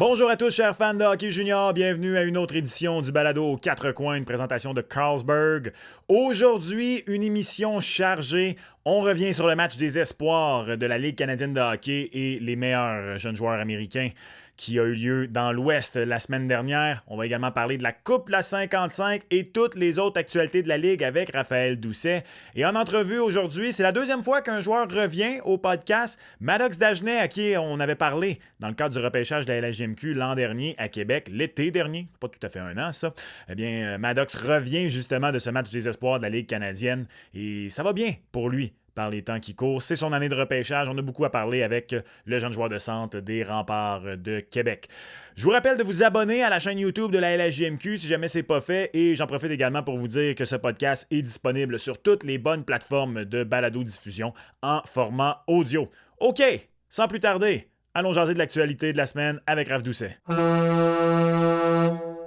Bonjour à tous, chers fans de hockey junior. Bienvenue à une autre édition du balado aux quatre coins, une présentation de Carlsberg. Aujourd'hui, une émission chargée. On revient sur le match des espoirs de la Ligue canadienne de hockey et les meilleurs jeunes joueurs américains qui a eu lieu dans l'Ouest la semaine dernière. On va également parler de la Coupe La 55 et toutes les autres actualités de la Ligue avec Raphaël Doucet. Et en entrevue aujourd'hui, c'est la deuxième fois qu'un joueur revient au podcast. Maddox Dagenet, à qui on avait parlé dans le cadre du repêchage de la LHJMQ l'an dernier à Québec, l'été dernier, pas tout à fait un an ça. Eh bien, Maddox revient justement de ce match des espoirs de la Ligue canadienne et ça va bien pour lui par les temps qui courent. C'est son année de repêchage. On a beaucoup à parler avec le jeune joueur de centre des Remparts de Québec. Je vous rappelle de vous abonner à la chaîne YouTube de la LHJMQ si jamais c'est pas fait. Et j'en profite également pour vous dire que ce podcast est disponible sur toutes les bonnes plateformes de balado-diffusion en format audio. OK, sans plus tarder, allons jaser de l'actualité de la semaine avec Raph Doucet.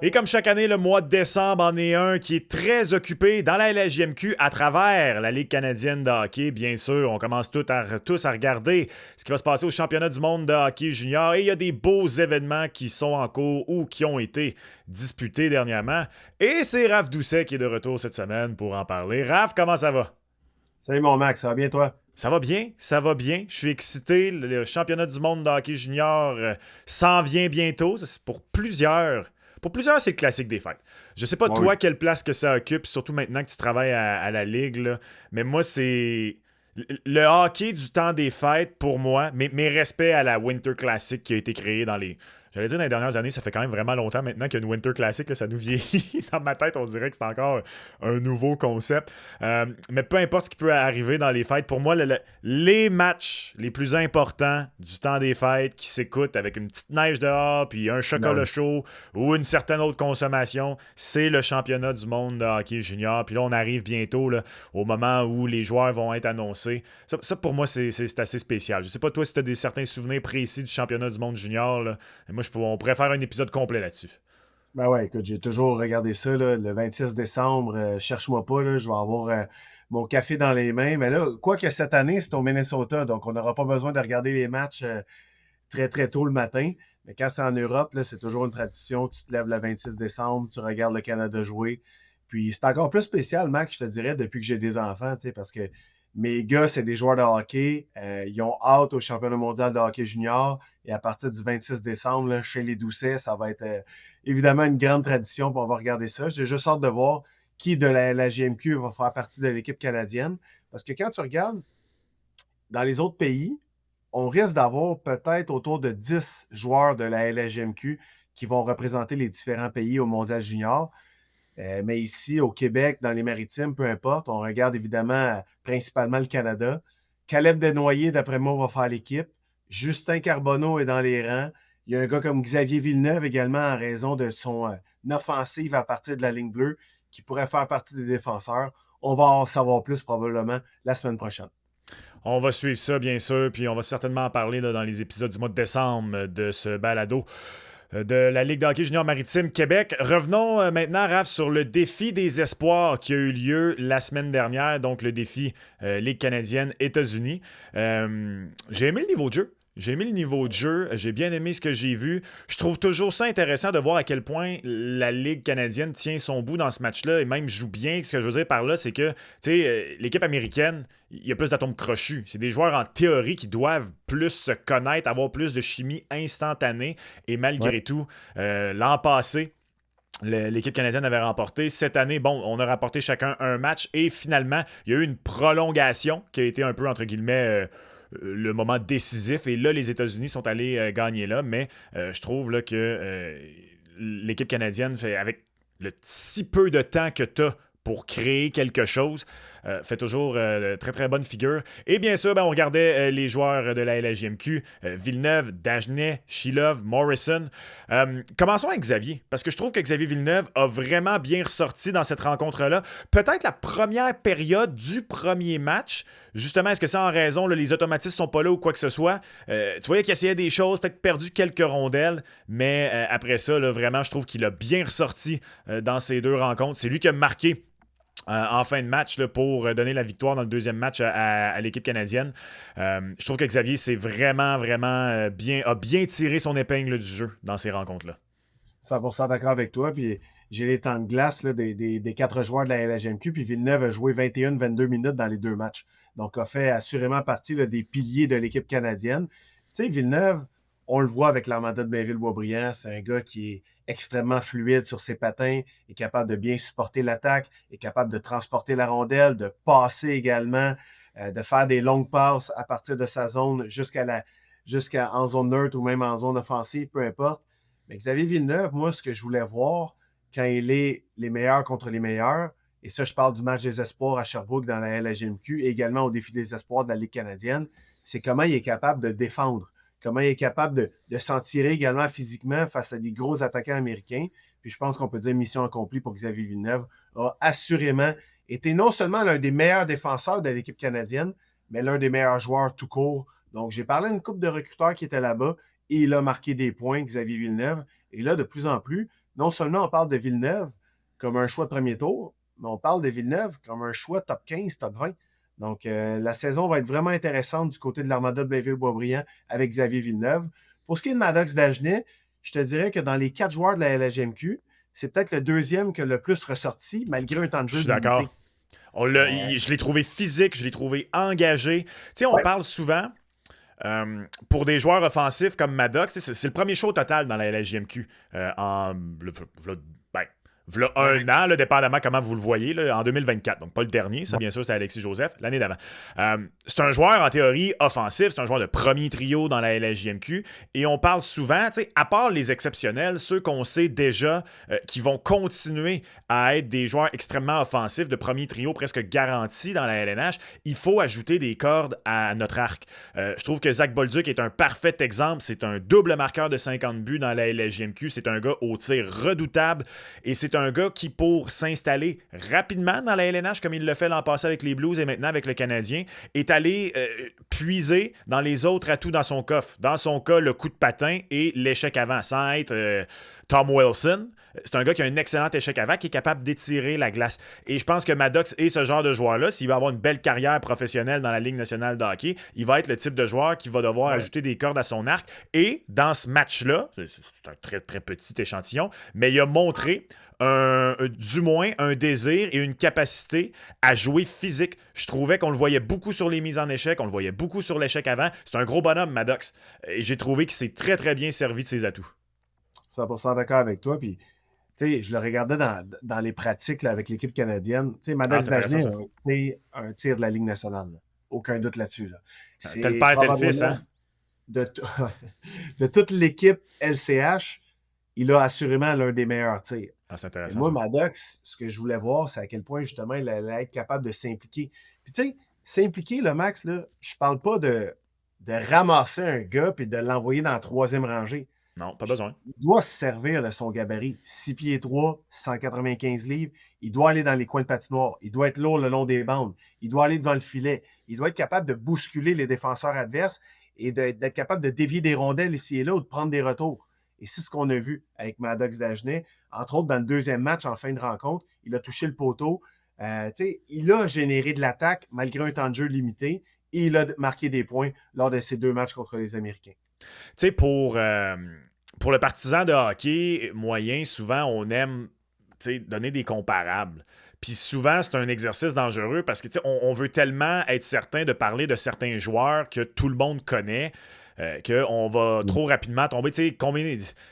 Et comme chaque année, le mois de décembre en est un qui est très occupé dans la LHJMQ à travers la Ligue canadienne de hockey. Bien sûr, on commence tous à regarder ce qui va se passer au championnat du monde de hockey junior. Et il y a des beaux événements qui sont en cours ou qui ont été disputés dernièrement. Et c'est Raph Doucet qui est de retour cette semaine pour en parler. Raph, comment ça va? Salut mon Max, ça va bien toi? Ça va bien, ça va bien. Je suis excité. Le championnat du monde de hockey junior s'en vient bientôt. C'est pour plusieurs. Pour plusieurs, c'est le classique des fêtes. Je sais pas Oui. toi quelle place que ça occupe, surtout maintenant que tu travailles à la Ligue, là. Mais moi, c'est le hockey du temps des fêtes pour moi. Mes respects à la Winter Classic qui a été créée j'allais dire dans les dernières années, ça fait quand même vraiment longtemps maintenant qu'il y a une Winter Classic, là, ça nous vieillit. Dans ma tête, on dirait que c'est encore un nouveau concept. Mais peu importe ce qui peut arriver dans les fêtes, pour moi, les matchs les plus importants du temps des fêtes qui s'écoutent avec une petite neige dehors, puis un chocolat chaud ou une certaine autre consommation, c'est le championnat du monde de hockey junior. Puis là, on arrive bientôt là, au moment où les joueurs vont être annoncés. Ça pour moi, c'est assez spécial. Je sais pas toi si tu as certains souvenirs précis du championnat du monde junior. Là. Moi, on pourrait faire un épisode complet là-dessus. Ben ouais, écoute, j'ai toujours regardé ça, là, le 26 décembre, cherche-moi pas, là, je vais avoir mon café dans les mains. Mais là, quoi que cette année, c'est au Minnesota, donc on n'aura pas besoin de regarder les matchs très, très tôt le matin. Mais quand c'est en Europe, là, c'est toujours une tradition. Tu te lèves le 26 décembre, tu regardes le Canada jouer. Puis c'est encore plus spécial, Max, je te dirais, depuis que j'ai des enfants, tu sais, parce que mes gars, c'est des joueurs de hockey. Ils ont hâte au championnat mondial de hockey junior. Et à partir du 26 décembre, là, chez les Doucet, ça va être évidemment une grande tradition. Puis on va regarder ça. J'ai juste hâte de voir qui de la GMQ va faire partie de l'équipe canadienne. Parce que quand tu regardes dans les autres pays, on risque d'avoir peut-être autour de 10 joueurs de la LHJMQ qui vont représenter les différents pays au mondial junior. Mais ici, au Québec, dans les Maritimes, peu importe, on regarde évidemment principalement le Canada. Caleb Desnoyers, d'après moi, va faire l'équipe. Justin Carbonneau est dans les rangs. Il y a un gars comme Xavier Villeneuve également en raison de son offensive à partir de la ligne bleue qui pourrait faire partie des défenseurs. On va en savoir plus probablement la semaine prochaine. On va suivre ça, bien sûr, puis on va certainement en parler là, dans les épisodes du mois de décembre de ce balado de la Ligue de hockey junior maritime Québec. Revenons maintenant, Raph, sur le défi des espoirs qui a eu lieu la semaine dernière, donc le défi Ligue canadienne États-Unis. J'ai aimé le niveau de jeu. J'ai aimé le niveau de jeu, j'ai bien aimé ce que j'ai vu. Je trouve toujours ça intéressant de voir à quel point la Ligue canadienne tient son bout dans ce match-là et même joue bien. Ce que je veux dire par là, c'est que l'équipe américaine, il y a plus d'atomes crochus. C'est des joueurs en théorie qui doivent plus se connaître, avoir plus de chimie instantanée. Et malgré tout, l'an passé, l'équipe canadienne avait remporté. Cette année, bon, on a rapporté chacun un match et finalement, il y a eu une prolongation qui a été un peu, entre guillemets, le moment décisif. Et là, les États-Unis sont allés gagner là. Mais je trouve là, que l'équipe canadienne, avec le si peu de temps que tu as pour créer quelque chose, fait toujours très très bonne figure. Et bien sûr, on regardait les joueurs de la LHJMQ, Villeneuve, Dagenet, Shilov, Morrison. Commençons avec Xavier, parce que je trouve que Xavier Villeneuve a vraiment bien ressorti dans cette rencontre-là. Peut-être la première période du premier match. Justement, est-ce que c'est en raison, là, les automatismes sont pas là ou quoi que ce soit? Tu voyais qu'il essayait des choses, peut-être perdu quelques rondelles, mais après ça, là, vraiment, je trouve qu'il a bien ressorti dans ces deux rencontres. C'est lui qui a marqué en fin de match là, pour donner la victoire dans le deuxième match à l'équipe canadienne. Je trouve que Xavier s'est vraiment, vraiment a bien tiré son épingle du jeu dans ces rencontres-là. 100% d'accord avec toi. Puis j'ai les temps de glace là, des 4 joueurs de la LHMQ. Puis Villeneuve a joué 21-22 minutes dans les 2 matchs. Donc, a fait assurément partie là, des piliers de l'équipe canadienne. Tu sais, Villeneuve, on le voit avec l'Armada de Blainville-Boisbriand. C'est un gars qui est extrêmement fluide sur ses patins, est capable de bien supporter l'attaque, est capable de transporter la rondelle, de passer également, de faire des longues passes à partir de sa zone jusqu'à en zone neutre ou même en zone offensive, peu importe. Mais Xavier Villeneuve, moi, ce que je voulais voir quand il est les meilleurs contre les meilleurs, et ça, je parle du match des espoirs à Sherbrooke dans la LHMQ et également au défi des espoirs de la Ligue canadienne, c'est comment il est capable de défendre, comment il est capable de s'en tirer également physiquement face à des gros attaquants américains. Puis je pense qu'on peut dire mission accomplie pour Xavier Villeneuve a assurément été non seulement l'un des meilleurs défenseurs de l'équipe canadienne, mais l'un des meilleurs joueurs tout court. Donc, j'ai parlé à une couple de recruteurs qui étaient là-bas et il a marqué des points, Xavier Villeneuve. Et là, de plus en plus, non seulement on parle de Villeneuve comme un choix de premier tour, mais on parle de Villeneuve comme un choix top 15, top 20. Donc, la saison va être vraiment intéressante du côté de l'Armada de Blainville-Boisbriand avec Xavier Villeneuve. Pour ce qui est de Maddox Dagenet, je te dirais que dans les 4 joueurs de la LHMQ, c'est peut-être le deuxième qui a le plus ressorti, malgré un temps de jeu Je suis limité. d'accord. Je l'ai trouvé physique, je l'ai trouvé engagé. Tu sais, on parle souvent pour des joueurs offensifs comme Maddox. C'est le premier show total dans la LHJMQ v'là un an, là, dépendamment comment vous le voyez, là, en 2024. Donc, pas le dernier, ça, bien sûr, c'est Alexis Joseph, l'année d'avant. C'est un joueur, en théorie, offensif. C'est un joueur de premier trio dans la LHJMQ. Et on parle souvent, tu sais, à part les exceptionnels, ceux qu'on sait déjà qui vont continuer à être des joueurs extrêmement offensifs, de premier trio presque garantis dans la LNH, il faut ajouter des cordes à notre arc. Je trouve que Zach Bolduc est un parfait exemple. C'est un double marqueur de 50 buts dans la LHJMQ. C'est un gars au tir redoutable. Et c'est un gars qui, pour s'installer rapidement dans la LNH, comme il l'a fait l'an passé avec les Blues et maintenant avec le Canadien, est allé puiser dans les autres atouts dans son coffre. Dans son cas, le coup de patin et l'échec avant, sans être Tom Wilson. C'est un gars qui a un excellent échec avant, qui est capable d'étirer la glace. Et je pense que Maddox est ce genre de joueur-là. S'il va avoir une belle carrière professionnelle dans la Ligue nationale de hockey, il va être le type de joueur qui va devoir ajouter des cordes à son arc. Et dans ce match-là, c'est un très, très petit échantillon, mais il a montré du moins un désir et une capacité à jouer physique. Je trouvais qu'on le voyait beaucoup sur les mises en échec, on le voyait beaucoup sur l'échec avant. C'est un gros bonhomme, Maddox. Et j'ai trouvé qu'il s'est très, très bien servi de ses atouts. 100% d'accord avec toi. Puis, tu sais, je le regardais dans les pratiques là, avec l'équipe canadienne. Tu sais, Maddox Dagenet a un tir de la Ligue nationale. Là. Aucun doute là-dessus. Là. Tel père, tel fils, hein? De toute l'équipe LCH, il a assurément l'un des meilleurs tirs. Ah, c'est intéressant. Et moi, Maddox, ce que je voulais voir, c'est à quel point, justement, il allait être capable de s'impliquer. Puis, tu sais, s'impliquer, le Max, là, je parle pas de ramasser un gars et de l'envoyer dans la troisième rangée. Non, pas besoin. Il doit se servir de son gabarit. 6 pieds 3, 195 livres. Il doit aller dans les coins de patinoire. Il doit être lourd le long des bandes. Il doit aller devant le filet. Il doit être capable de bousculer les défenseurs adverses et d'être capable de dévier des rondelles ici et là ou de prendre des retours. Et c'est ce qu'on a vu avec Maddox Dagenet. Entre autres, dans le deuxième match, en fin de rencontre, il a touché le poteau. Il a généré de l'attaque malgré un temps de jeu limité et il a marqué des points lors de ces 2 matchs contre les Américains. Tu sais, pour le partisan de hockey moyen, souvent, on aime donner des comparables. Puis souvent, c'est un exercice dangereux parce que on veut tellement être certain de parler de certains joueurs que tout le monde connaît. Qu'on va trop rapidement tomber.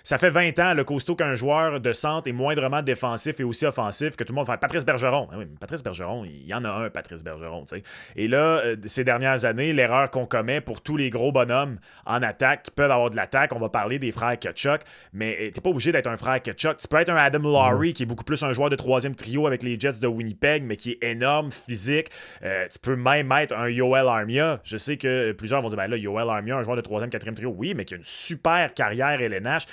Ça fait 20 ans le costaud qu'un joueur de centre est moindrement défensif et aussi offensif que tout le monde fait. Patrice Bergeron. Ah oui, mais Patrice Bergeron, il y en a un, Patrice Bergeron. T'sais. Et là, ces dernières années, l'erreur qu'on commet pour tous les gros bonhommes en attaque qui peuvent avoir de l'attaque, on va parler des frères Tkachuk, mais t'es pas obligé d'être un frère Tkachuk. Tu peux être un Adam Lowry qui est beaucoup plus un joueur de troisième trio avec les Jets de Winnipeg, mais qui est énorme, physique. Tu peux même être un Yoel Armia. Je sais que plusieurs vont dire, ben là, Yoel Armia, un joueur de troisième, quatrième trio, oui, mais qui a une super carrière LNH,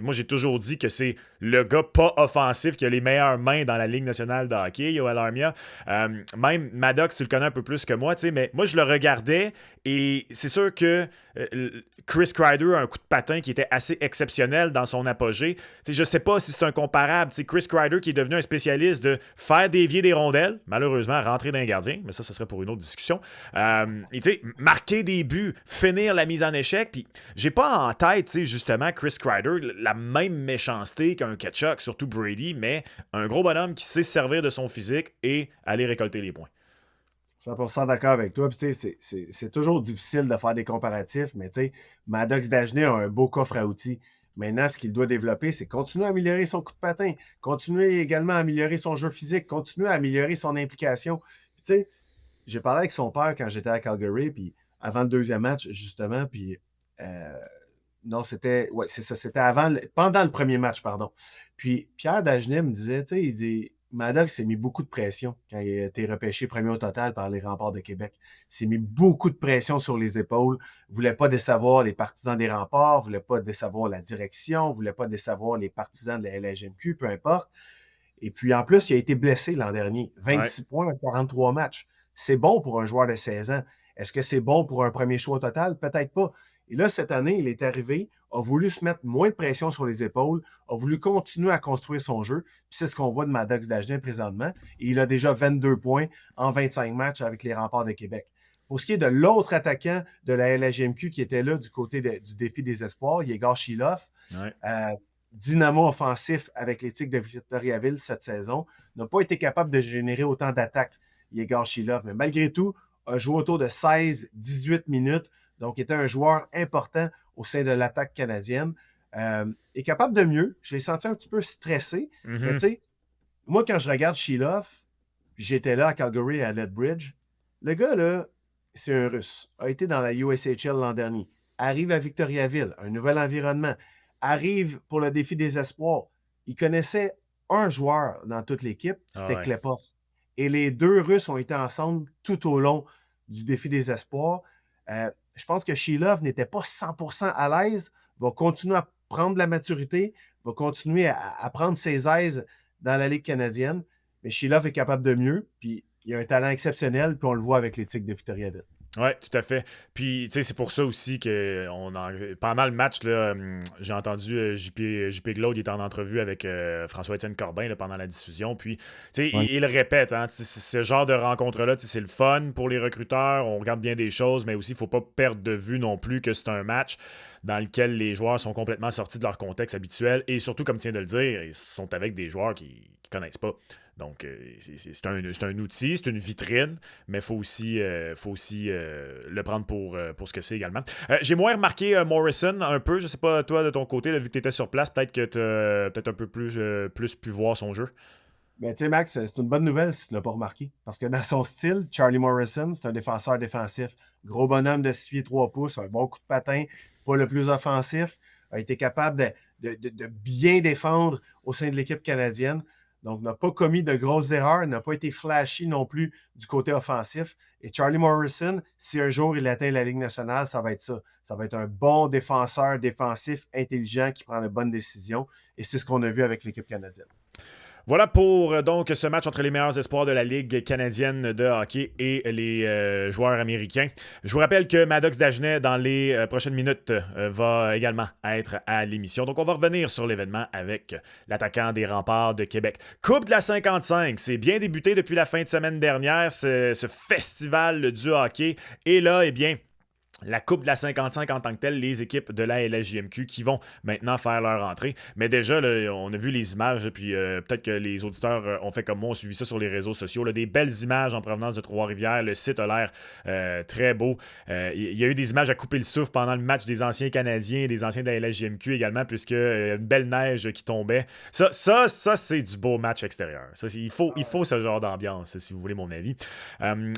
moi j'ai toujours dit que c'est le gars pas offensif qui a les meilleures mains dans la Ligue nationale de hockey, Yoel Armia. Même Maddox, tu le connais un peu plus que moi, mais moi je le regardais et c'est sûr que Chris Kreider a un coup de patin qui était assez exceptionnel dans son apogée. Je ne sais pas si c'est un comparable. Chris Kreider qui est devenu un spécialiste de faire dévier des rondelles, malheureusement rentrer dans un gardien, mais ça serait pour une autre discussion. Et marquer des buts, finir la mise en échec. Puis j'ai pas en tête justement Chris Kreider la même méchanceté qu'un Ketchuk, surtout Brady, mais un gros bonhomme qui sait se servir de son physique et aller récolter les points. 100% d'accord avec toi. Puis, c'est toujours difficile de faire des comparatifs, mais Maddox Dagenet a un beau coffre à outils. Maintenant, ce qu'il doit développer, c'est continuer à améliorer son coup de patin, continuer également à améliorer son jeu physique, continuer à améliorer son implication. Puis, j'ai parlé avec son père quand j'étais à Calgary, puis avant le deuxième match, justement, puis non, c'était pendant le premier match, pardon. Puis Pierre Dagenet me disait, il dit Maddox s'est mis beaucoup de pression quand il a été repêché premier au total par les Remparts de Québec. Il s'est mis beaucoup de pression sur les épaules. Il ne voulait pas décevoir les partisans des Remparts, il ne voulait pas décevoir la direction, il ne voulait pas décevoir les partisans de la LHMQ, peu importe. Et puis en plus, il a été blessé l'an dernier. 26 points à 43 matchs. C'est bon pour un joueur de 16 ans. Est-ce que c'est bon pour un premier choix au total? Peut-être pas. Et là, cette année, il est arrivé, a voulu se mettre moins de pression sur les épaules, a voulu continuer à construire son jeu. Puis c'est ce qu'on voit de Maddox Dagenet présentement. Et il a déjà 22 points en 25 matchs avec les Remparts de Québec. Pour ce qui est de l'autre attaquant de la LHMQ qui était là du côté du défi des espoirs, Yegor Shilov, dynamo offensif avec les Tigres de Victoriaville cette saison, n'a pas été capable de générer autant d'attaques, Yegor Shilov. Mais malgré tout, a joué autour de 16-18 minutes. Donc, était un joueur important au sein de l'attaque canadienne. Est capable de mieux. Je l'ai senti un petit peu stressé. Mm-hmm. Mais tu sais, moi, quand je regarde Shilov, j'étais là à Calgary à Lethbridge. Le gars, là, c'est un Russe. A été dans la USHL l'an dernier. Arrive à Victoriaville, un nouvel environnement. Arrive pour le défi des espoirs. Il connaissait un joueur dans toute l'équipe, c'était Klepov. Et les deux Russes ont été ensemble tout au long du défi des espoirs. Je pense que Shilov n'était pas 100% à l'aise, va continuer à prendre de la maturité, va continuer à prendre ses aises dans la Ligue canadienne, mais Shilov est capable de mieux, puis il a un talent exceptionnel, puis on le voit avec les Tigres de Victoriaville. Oui, tout à fait. Puis, tu sais, c'est pour ça aussi que pendant le match, là, j'ai entendu JP Glaude, il était en entrevue avec François-Étienne Corbin là, pendant la diffusion. Puis, tu sais, il le répète, hein, ce genre de rencontre-là, c'est le fun pour les recruteurs. On regarde bien des choses, mais aussi, il ne faut pas perdre de vue non plus que c'est un match dans lequel les joueurs sont complètement sortis de leur contexte habituel. Et surtout, comme tu viens de le dire, ils sont avec des joueurs qui ne connaissent pas. Donc, c'est un outil, c'est une vitrine, mais il faut aussi le prendre pour ce que c'est également. J'ai moins remarqué Morrison un peu. Je ne sais pas, toi, de ton côté, là, vu que tu étais sur place, peut-être que tu as peut-être un peu plus pu voir son jeu. Ben, tu sais, Max, c'est une bonne nouvelle si tu ne l'as pas remarqué. Parce que dans son style, Charlie Morrison, c'est un défenseur défensif. Gros bonhomme de 6 pieds 3 pouces, un bon coup de patin, pas le plus offensif, a été capable de bien défendre au sein de l'équipe canadienne. Donc, n'a pas commis de grosses erreurs, n'a pas été flashy non plus du côté offensif. Et Charlie Morrison, si un jour il atteint la Ligue nationale, ça va être ça. Ça va être un bon défenseur défensif, intelligent, qui prend de bonnes décisions. Et c'est ce qu'on a vu avec l'équipe canadienne. Voilà pour donc ce match entre les meilleurs espoirs de la Ligue canadienne de hockey et les joueurs américains. Je vous rappelle que Maddox Dagenet, dans les prochaines minutes, va également être à l'émission. Donc, on va revenir sur l'événement avec l'attaquant des Remparts de Québec. Coupe de la 55, c'est bien débuté depuis la fin de semaine dernière, ce festival du hockey. Et là, eh bien, la Coupe de la 55 en tant que telle, les équipes de la LHJMQ qui vont maintenant faire leur entrée. Mais déjà, là, on a vu les images, puis peut-être que les auditeurs ont fait comme moi, ont suivi ça sur les réseaux sociaux. Là, des belles images en provenance de Trois-Rivières. Le site a l'air très beau. Il y a eu des images à couper le souffle pendant le match des anciens Canadiens et des anciens de la LHJMQ également, puisque une belle neige qui tombait. Ça c'est du beau match extérieur. Ça, il faut ce genre d'ambiance, si vous voulez mon avis.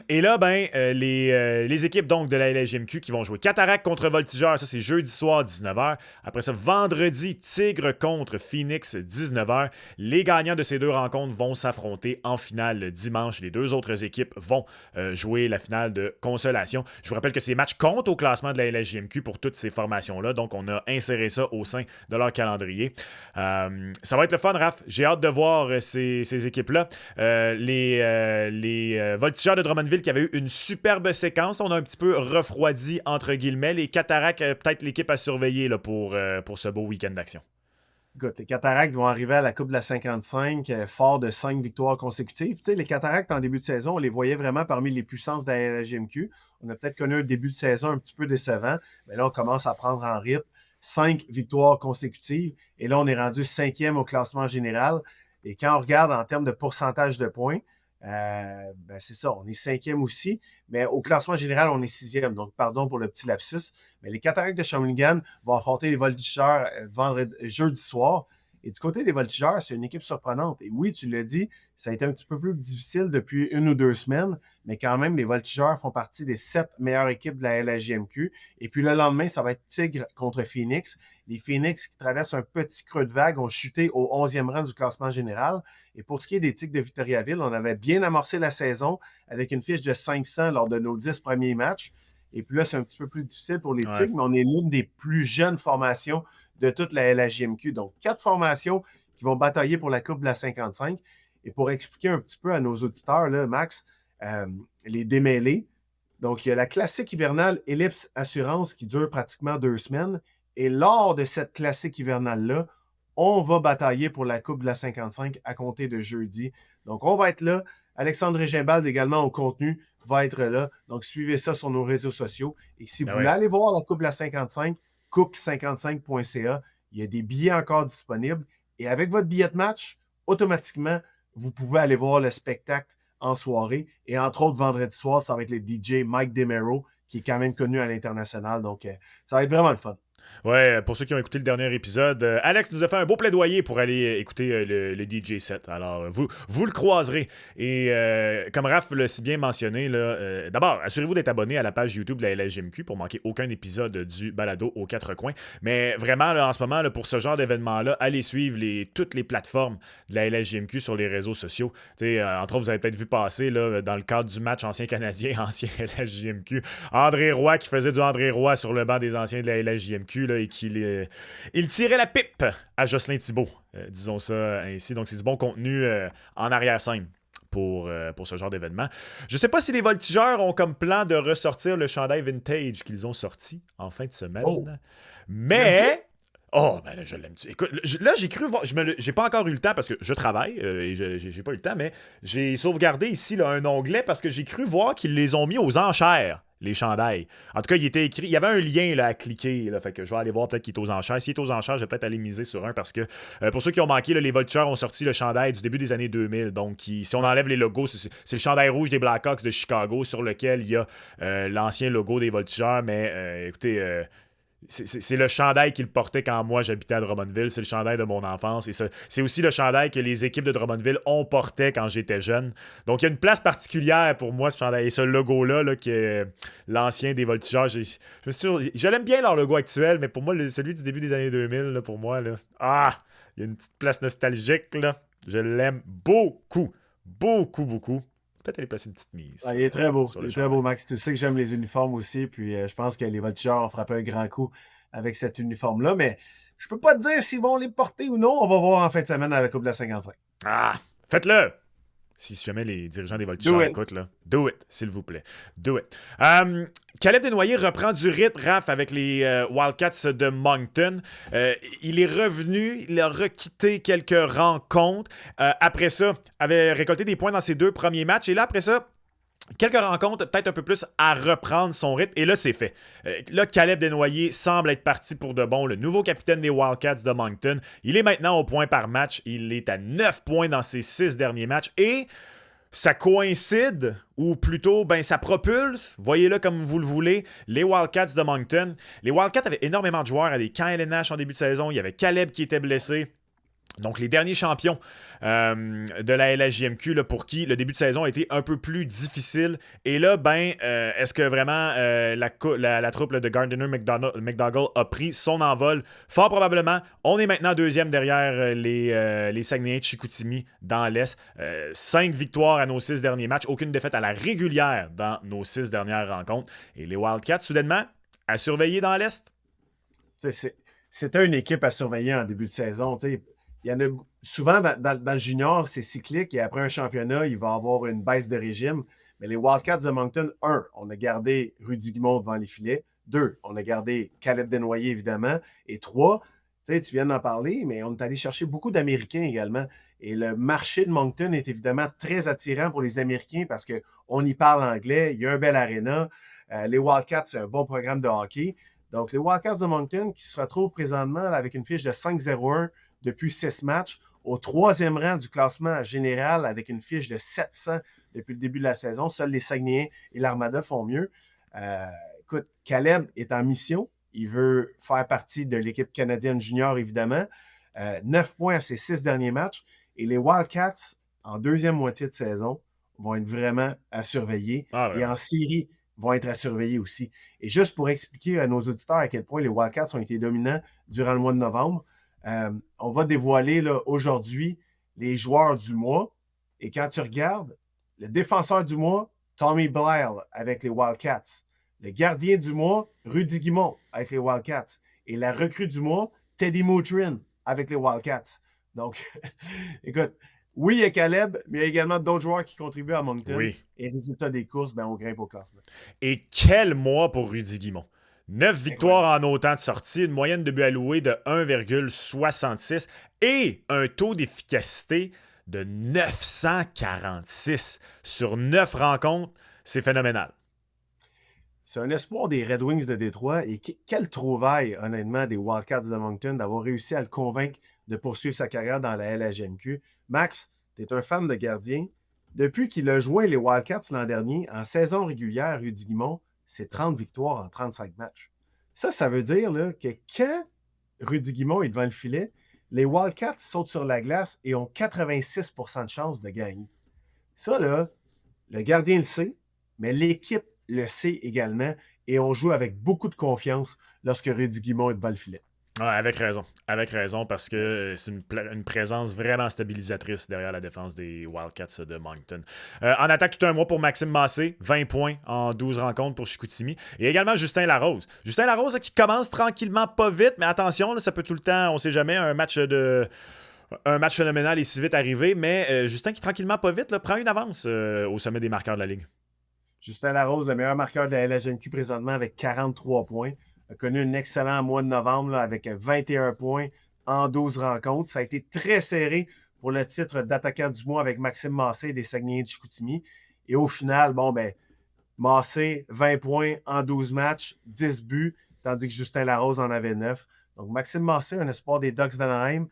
Et là, les équipes donc de la LHJMQ qui qui vont jouer Cataracte contre Voltigeur, ça c'est jeudi soir 19h. Après ça, vendredi, Tigre contre Phoenix 19h. Les gagnants de ces deux rencontres vont s'affronter en finale dimanche. Les deux autres équipes vont jouer la finale de consolation. Je vous rappelle que ces matchs comptent au classement de la LHJMQ pour toutes ces formations-là, donc on a inséré ça au sein de leur calendrier. Ça va être le fun, Raph. J'ai hâte de voir ces équipes-là. Les Voltigeurs de Drummondville qui avaient eu une superbe séquence. On a un petit peu refroidi, entre guillemets. Les Cataractes, peut-être l'équipe à surveiller là, pour ce beau week-end d'action. Écoute, les Cataractes vont arriver à la Coupe de la 55 fort de 5 victoires consécutives. Tu sais, les Cataractes, en début de saison, on les voyait vraiment parmi les puissances de la LHJMQ. On a peut-être connu un début de saison un petit peu décevant, mais là, on commence à prendre en rythme 5 victoires consécutives. Et là, on est rendu 5e au classement général. Et quand on regarde en termes de pourcentage de points, c'est ça, on est 5e aussi, mais au classement général, on est 6e. Donc, pardon pour le petit lapsus. Mais les Cataractes de Shawinigan vont affronter les Voltigeurs jeudi soir. Et du côté des Voltigeurs, c'est une équipe surprenante. Et oui, tu l'as dit, ça a été un petit peu plus difficile depuis 1 ou 2 semaines, mais quand même, les Voltigeurs font partie des 7 meilleures équipes de la LHJMQ. Et puis le lendemain, ça va être Tigre contre Phoenix. Les Phoenix qui traversent un petit creux de vague ont chuté au 11e rang du classement général. Et pour ce qui est des Tigres de Victoriaville, on avait bien amorcé la saison avec une fiche de 500 lors de nos 10 premiers matchs. Et puis là, c'est un petit peu plus difficile pour les Tigres, mais on est l'une des plus jeunes formations de toute la LHJMQ. Donc, 4 formations qui vont batailler pour la Coupe de la 55. Et pour expliquer un petit peu à nos auditeurs, là, Max, les démêlés. Donc, il y a la classique hivernale Ellipse Assurance qui dure pratiquement 2 semaines. Et lors de cette classique hivernale-là, on va batailler pour la Coupe de la 55 à compter de jeudi. Donc, on va être là. Alexandre Régimbald, également au contenu, va être là. Donc, suivez ça sur nos réseaux sociaux. Et si vous voulez aller voir la Coupe de la 55, coupe55.ca, il y a des billets encore disponibles. Et avec votre billet de match, automatiquement, vous pouvez aller voir le spectacle en soirée. Et entre autres, vendredi soir, ça va être le DJ Mike DeMero, qui est quand même connu à l'international. Donc, ça va être vraiment le fun. Ouais, pour ceux qui ont écouté le dernier épisode, Alex nous a fait un beau plaidoyer pour aller écouter le DJ set. Alors, vous le croiserez. Et comme Raph l'a si bien mentionné, d'abord, assurez-vous d'être abonné à la page YouTube de la LHJMQ pour manquer aucun épisode du balado aux 4 coins. Mais vraiment, là, en ce moment, là, pour ce genre d'événement-là, allez suivre toutes les plateformes de la LHJMQ sur les réseaux sociaux. Entre autres, vous avez peut-être vu passer là, dans le cadre du match ancien Canadien, ancien LHJMQ, André Roy qui faisait du André Roy sur le banc des anciens de la LHJMQ. Là, et il tirait la pipe à Jocelyn Thibault, disons ça ainsi. Donc, c'est du bon contenu en arrière-scène pour ce genre d'événement. Je ne sais pas si les Voltigeurs ont comme plan de ressortir le chandail vintage qu'ils ont sorti en fin de semaine. Oh. Mais... Oh, ben là, je l'aime. Écoute, là, j'ai cru voir... J'ai pas encore eu le temps parce que je travaille et j'ai pas eu le temps, mais j'ai sauvegardé ici là, un onglet parce que j'ai cru voir qu'ils les ont mis aux enchères. Les chandails. En tout cas, il était écrit, il y avait un lien là, à cliquer, là, fait que je vais aller voir peut-être qu'il est aux enchères. S'il est aux enchères, je vais peut-être aller miser sur un parce que pour ceux qui ont manqué, là, les Voltigeurs ont sorti le chandail du début des années 2000. Donc, si on enlève les logos, c'est le chandail rouge des Blackhawks de Chicago sur lequel il y a l'ancien logo des Voltigeurs. Mais écoutez, c'est le chandail qu'il portait quand moi j'habitais à Drummondville. C'est le chandail de mon enfance. Et c'est aussi le chandail que les équipes de Drummondville ont porté quand j'étais jeune. Donc il y a une place particulière pour moi, ce chandail. Et ce logo-là, là, qui est l'ancien des Voltigeurs. Je l'aime bien leur logo actuel, mais pour moi, celui du début des années 2000, là, pour moi, là, il y a une petite place nostalgique. Là. Je l'aime beaucoup. Beaucoup, beaucoup. Peut-être aller placer une petite mise. Il est très beau. Il est très beau, Max. Tu sais que j'aime les uniformes aussi. Puis je pense que les Voltigeurs ont frappé un grand coup avec cet uniforme-là. Mais je peux pas te dire s'ils vont les porter ou non. On va voir en fin de semaine à la Coupe de la 55. Faites-le! Si jamais les dirigeants des Voltigeurs écoutent, là. Do it, s'il vous plaît. Do it. Caleb Desnoyers reprend du rythme, Raph, avec les Wildcats de Moncton. Il est revenu, il a requitté quelques rencontres. Après ça, avait récolté des points dans ses 2 premiers matchs. Et là, après ça, quelques rencontres, peut-être un peu plus à reprendre son rythme. Et là, c'est fait. Là, Caleb Desnoyers semble être parti pour de bon. Le nouveau capitaine des Wildcats de Moncton. Il est maintenant au point par match. Il est à 9 points dans ses 6 derniers matchs. Et ça coïncide, ou plutôt, ça propulse, voyez-le comme vous le voulez, les Wildcats de Moncton. Les Wildcats avaient énormément de joueurs à des camps LNH en début de saison. Il y avait Caleb qui était blessé. Donc, les derniers champions de la LHJMQ, là, pour qui le début de saison a été un peu plus difficile. Et là, est-ce que vraiment la troupe là, de Gardiner McDougall a pris son envol? Fort probablement. On est maintenant deuxième derrière les Saguenayens de Chicoutimi dans l'Est. 5 victoires à nos 6 derniers matchs. Aucune défaite à la régulière dans nos 6 dernières rencontres. Et les Wildcats, soudainement, à surveiller dans l'Est? C'était une équipe à surveiller en début de saison. T'sais. Il y en a souvent dans le junior, c'est cyclique et après un championnat, il va y avoir une baisse de régime. Mais les Wildcats de Moncton, on a gardé Rudy Guimond devant les filets. 2, on a gardé Caleb Desnoyers, évidemment. Et 3, tu viens d'en parler, mais on est allé chercher beaucoup d'Américains également. Et le marché de Moncton est évidemment très attirant pour les Américains parce qu'on y parle anglais, il y a un bel aréna. Les Wildcats, c'est un bon programme de hockey. Donc, les Wildcats de Moncton qui se retrouvent présentement avec une fiche de 5-0-1 depuis 6 matchs, au 3e rang du classement général avec une fiche de 700 depuis le début de la saison. Seuls les Saguenayens et l'Armada font mieux. Écoute, Caleb est en mission. Il veut faire partie de l'équipe canadienne junior, évidemment. 9 points à ses 6 derniers matchs. Et les Wildcats, en deuxième moitié de saison, vont être vraiment à surveiller. Et en série, vont être à surveiller aussi. Et juste pour expliquer à nos auditeurs à quel point les Wildcats ont été dominants durant le mois de novembre, on va dévoiler là, aujourd'hui les joueurs du mois. Et quand tu regardes, le défenseur du mois, Tommy Blyle avec les Wildcats. Le gardien du mois, Rudy Guimond avec les Wildcats. Et la recrue du mois, Teddy Moutrin avec les Wildcats. Donc, écoute, oui, il y a Caleb, mais il y a également d'autres joueurs qui contribuent à Moncton. Oui. Et résultat des courses, on grimpe au classement. Et quel mois pour Rudy Guimond! 9 victoires en autant de sorties, une moyenne de buts alloués de 1,66 et un taux d'efficacité de 946 sur 9 rencontres. C'est phénoménal. C'est un espoir des Red Wings de Détroit et quelle trouvaille, honnêtement, des Wildcats de Moncton d'avoir réussi à le convaincre de poursuivre sa carrière dans la LHJMQ. Max, tu es un fan de gardien. Depuis qu'il a joint les Wildcats l'an dernier, en saison régulière, Rudy Guimond, c'est 30 victoires en 35 matchs. Ça veut dire là, que quand Rudy Guimond est devant le filet, les Wildcats sautent sur la glace et ont 86% de chances de gagner. Ça, là, le gardien le sait, mais l'équipe le sait également et on joue avec beaucoup de confiance lorsque Rudy Guimond est devant le filet. Ouais, avec raison. Avec raison, parce que c'est une présence vraiment stabilisatrice derrière la défense des Wildcats de Moncton. En attaque, tout un mois pour Maxime Massé. 20 points en 12 rencontres pour Chicoutimi. Et également Justin Larose. Justin Larose qui commence tranquillement, pas vite, mais attention, là, ça peut tout le temps, on sait jamais, un match phénoménal est si vite arrivé, mais Justin qui tranquillement, pas vite, là, prend une avance au sommet des marqueurs de la Ligue. Justin Larose, le meilleur marqueur de la LHJMQ présentement avec 43 points. A connu un excellent mois de novembre là, avec 21 points en 12 rencontres. Ça a été très serré pour le titre d'attaquant du mois avec Maxime Massé des Saguenayens de Chicoutimi. Et au final, Massé, 20 points en 12 matchs, 10 buts, tandis que Justin Larose en avait 9. Donc Maxime Massé, un espoir des Ducks d'Anaheim.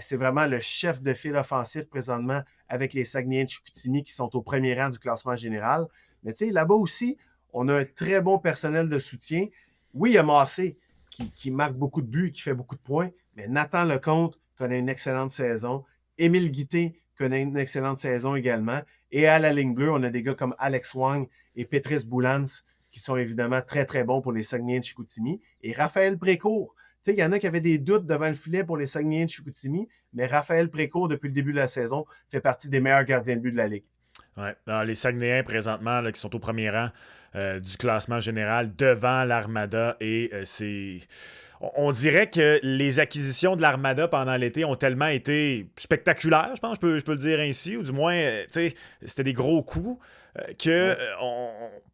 C'est vraiment le chef de file offensif présentement avec les Saguenayens de Chicoutimi qui sont au premier rang du classement général. Mais tu sais, là-bas aussi, on a un très bon personnel de soutien. Oui, il y a Massé qui marque beaucoup de buts, qui fait beaucoup de points, mais Nathan Lecomte connaît une excellente saison. Émile Guité connaît une excellente saison également. Et à la ligne bleue, on a des gars comme Alex Wang et Petrice Boulans qui sont évidemment très, très bons pour les Saguenayens de Chicoutimi. Et Raphaël Précourt. Tu sais, il y en a qui avaient des doutes devant le filet pour les Saguenayens de Chicoutimi, mais Raphaël Précourt, depuis le début de la saison, fait partie des meilleurs gardiens de but de la Ligue. Ouais. Les Saguenayens, présentement, là, qui sont au premier rang du classement général devant l'Armada. Et c'est... On dirait que les acquisitions de l'Armada pendant l'été ont tellement été spectaculaires, je pense, je peux le dire ainsi, ou du moins, c'était des gros coups,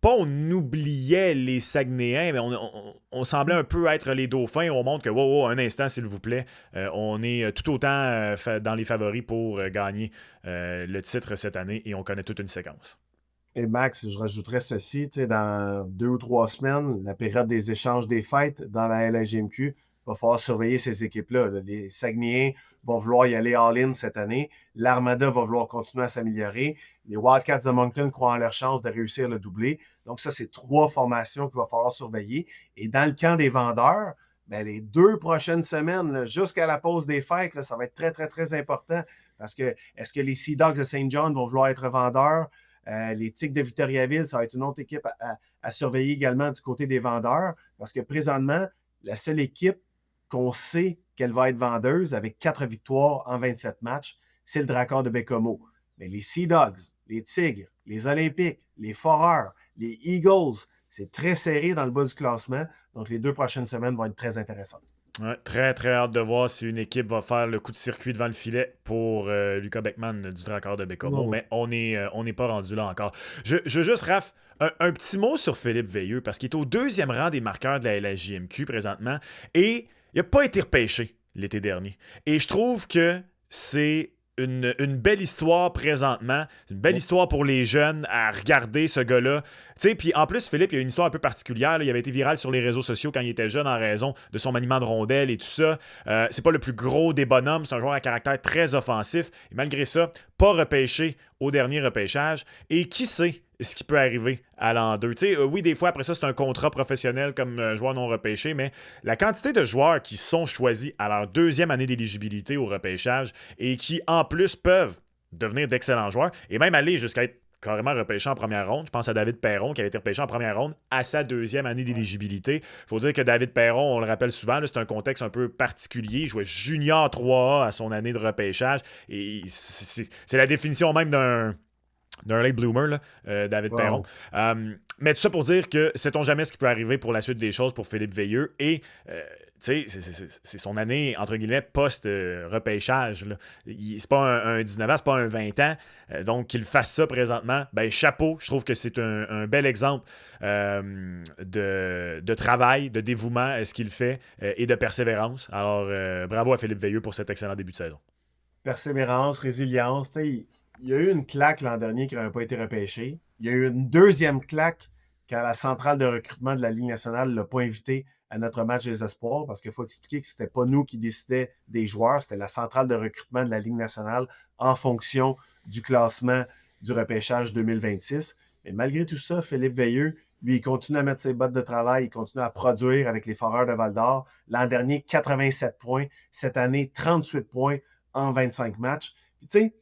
pas on oubliait les Saguenayens, mais on semblait un peu être les dauphins. On montre que, wow, un instant, s'il vous plaît, on est tout autant dans les favoris pour gagner le titre cette année et on connaît toute une séquence. Et Max, je rajouterais ceci, dans 2 ou 3 semaines, la période des échanges des fêtes dans la LHJMQ, il va falloir surveiller ces équipes-là. Les Saguenayens vont vouloir y aller all-in cette année. L'Armada va vouloir continuer à s'améliorer. Les Wildcats de Moncton croient en leur chance de réussir le doublé. Donc ça, c'est 3 formations qu'il va falloir surveiller. Et dans le camp des vendeurs, ben, les 2 prochaines semaines, là, jusqu'à la pause des fêtes, là, ça va être très, très, très important parce que est-ce que les Sea Dogs de Saint John vont vouloir être vendeurs? Les Tigres de Victoriaville, ça va être une autre équipe à surveiller également du côté des vendeurs parce que présentement, la seule équipe qu'on sait qu'elle va être vendeuse avec 4 victoires en 27 matchs, c'est le Dracard de Bécomo. Mais les Sea Dogs, les Tigres, les Olympiques, les Foreurs, les Eagles, c'est très serré dans le bas du classement. Donc, les 2 prochaines semaines vont être très intéressantes. Ouais, très, très hâte de voir si une équipe va faire le coup de circuit devant le filet pour Lucas Beckman du Dracard de Bécomo, Non. mais on n'est pas rendu là encore. Je veux juste, Raph, un petit mot sur Philippe Veilleux, parce qu'il est au 2e rang des marqueurs de la LHJMQ présentement, et il n'a pas été repêché l'été dernier. Et je trouve que c'est une belle histoire présentement, une belle histoire pour les jeunes à regarder ce gars-là. Tu sais, puis en plus, Philippe, il y a une histoire un peu particulière. Là. Il avait été viral sur les réseaux sociaux quand il était jeune en raison de son maniement de rondelles et tout ça. C'est pas le plus gros des bonhommes. C'est un joueur à caractère très offensif. Et malgré ça, pas repêché au dernier repêchage. Et qui sait ce qui peut arriver à l'an 2. Tu sais, oui, des fois, après ça, c'est un contrat professionnel comme joueur non repêché, mais la quantité de joueurs qui sont choisis à leur 2e année d'éligibilité au repêchage et qui, en plus, peuvent devenir d'excellents joueurs et même aller jusqu'à être carrément repêché en première ronde. Je pense à David Perron qui avait été repêché en première ronde à sa 2e année d'éligibilité. Il faut dire que David Perron, on le rappelle souvent, là, c'est un contexte un peu particulier. Il jouait junior 3A à son année de repêchage et c'est la définition même d'un late bloomer, là, David Perron. Mais tout ça pour dire que sait-on jamais ce qui peut arriver pour la suite des choses pour Philippe Veilleux. Et, tu sais, c'est son année, entre guillemets, post-repêchage. C'est pas un 19 ans, c'est pas un 20 ans. Donc, qu'il fasse ça présentement, ben chapeau. Je trouve que c'est un bel exemple de travail, de dévouement, ce qu'il fait, et de persévérance. Alors, bravo à Philippe Veilleux pour cet excellent début de saison. Persévérance, résilience. Il y a eu une claque l'an dernier qui n'avait pas été repêchée. Il y a eu une deuxième claque quand la centrale de recrutement de la Ligue nationale ne l'a pas invité à notre match des espoirs, parce qu'il faut expliquer que ce n'était pas nous qui décidions des joueurs, c'était la centrale de recrutement de la Ligue nationale en fonction du classement du repêchage 2026. Mais malgré tout ça, Philippe Veilleux, lui, il continue à mettre ses bottes de travail, il continue à produire avec les Foreurs de Val-d'Or. L'an dernier, 87 points. Cette année, 38 points en 25 matchs. Puis tu sais,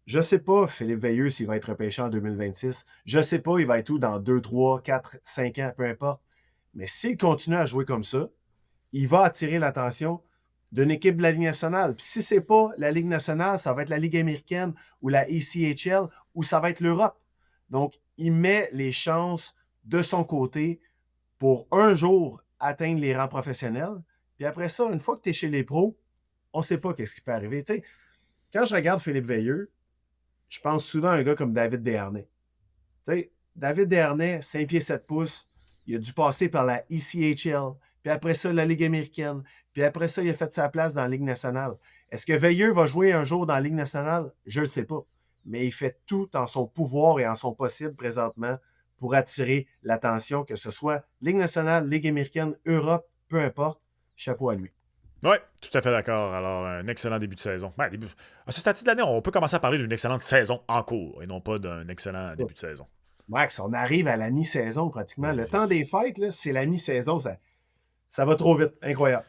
je ne sais pas, Philippe Veilleux, s'il va être repêché en 2026. Je ne sais pas, il va être où dans 2, 3, 4, 5 ans, peu importe. Mais s'il continue à jouer comme ça, il va attirer l'attention d'une équipe de la Ligue nationale. Puis si ce n'est pas la Ligue nationale, ça va être la Ligue américaine ou la ECHL ou ça va être l'Europe. Donc, il met les chances de son côté pour un jour atteindre les rangs professionnels. Puis après ça, une fois que tu es chez les pros, on ne sait pas ce qui peut arriver. Tu sais, quand je regarde Philippe Veilleux, je pense souvent à un gars comme David Desharnais. Tu sais, David Desharnais, 5 pieds 7 pouces, il a dû passer par la ECHL, puis après ça, la Ligue américaine, puis après ça, il a fait sa place dans la Ligue nationale. Est-ce que Veilleux va jouer un jour dans la Ligue nationale? Je ne le sais pas. Mais il fait tout en son pouvoir et en son possible présentement pour attirer l'attention, que ce soit Ligue nationale, Ligue américaine, Europe, peu importe. Chapeau à lui. Oui, tout à fait d'accord. Alors, un excellent début de saison. Ben, à ce stade de l'année, on peut commencer à parler d'une excellente saison en cours et non pas d'un excellent début de saison. Max, on arrive à la mi-saison pratiquement. Le temps des fêtes, là, c'est la mi-saison. Ça va trop vite. Incroyable.